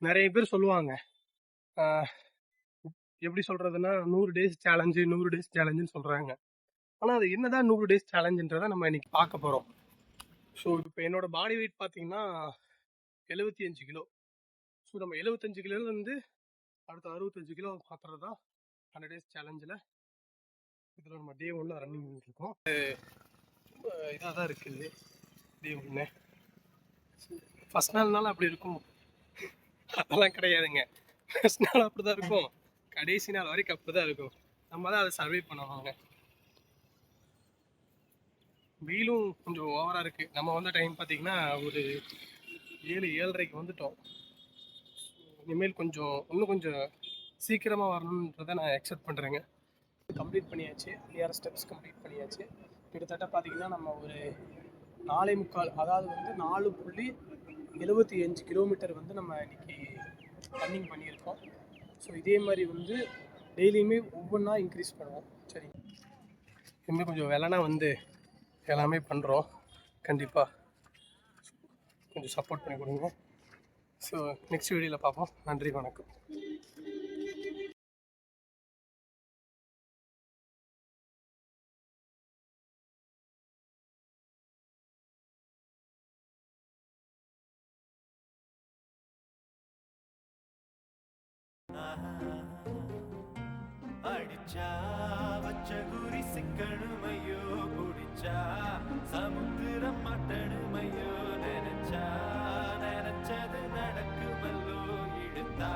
நிறைய பேர் சொல்லுவாங்க எப்படி சொல்றதுன்னா 100 டேஸ் சேலஞ்சு 100 டேஸ் சேலஞ்சுன்னு சொல்றாங்க. ஆனால் அது என்னதான் 100 டேஸ் சேலஞ்சுன்றதை நம்ம இன்னைக்கு பார்க்க போகிறோம். ஸோ இப்போ என்னோட பாடி வெயிட் பார்த்தீங்கன்னா 75 கிலோ. ஸோ நம்ம 75 கிலோலேருந்து அடுத்த 65 கிலோ மாற்றுறது தான் 100 டேஸ் சேலஞ்சில். இதில் நம்ம டே 1 ரன்னிங் பண்ணிட்டுருக்கோம். இதாக தான் இருக்குது டே 1. ஃபஸ்ட் நாள்னால அப்படி இருக்கும் அதெல்லாம் கிடையாதுங்க. ஃபஸ்ட் நாள் அப்படி தான் இருக்கும், கடைசி நாள் வரைக்கும் அப்படி தான் இருக்கும். நம்ம தான் அதை சர்வை பண்ணுவாங்க. வெயிலும் கொஞ்சம் ஓவராக இருக்குது. நம்ம வந்த டைம் பார்த்திங்கன்னா ஒரு 7-7:30 வந்துட்டோம். இனிமேல் இன்னும் கொஞ்சம் சீக்கிரமாக வரணுன்றதை நான் எக்ஸ்பெக்ட் பண்ணுறேங்க. கம்ப்ளீட் பண்ணியாச்சு, 6 ஸ்டெப்ஸ் கம்ப்ளீட் பண்ணியாச்சு. கிட்டத்தட்ட பார்த்திங்கன்னா நம்ம ஒரு 4.25, அதாவது வந்து 4.75 கிலோமீட்டர் வந்து நம்ம இன்றைக்கி ரன்னிங் பண்ணியிருக்கோம். ஸோ இதே மாதிரி வந்து டெய்லியுமே ஒவ்வொன்றா இன்க்ரீஸ் பண்ணுவோம். சரி, இனிமேல் கொஞ்சம் வெள்ளனா வந்து எல்லாமே பண்ணுறோம். கண்டிப்பாக கொஞ்சம் சப்போர்ட் பண்ணி கொடுங்க. ஸோ நெக்ஸ்ட் வீடியோவில் பார்ப்போம். நன்றி, வணக்கம். அடிச்சா வச்ச குறி சிக்கணுமையோ, குடிச்சா சமுத்திரம் மட்டணுமையோ, நினைச்சது நடக்குமல்லோ, இழுத்தா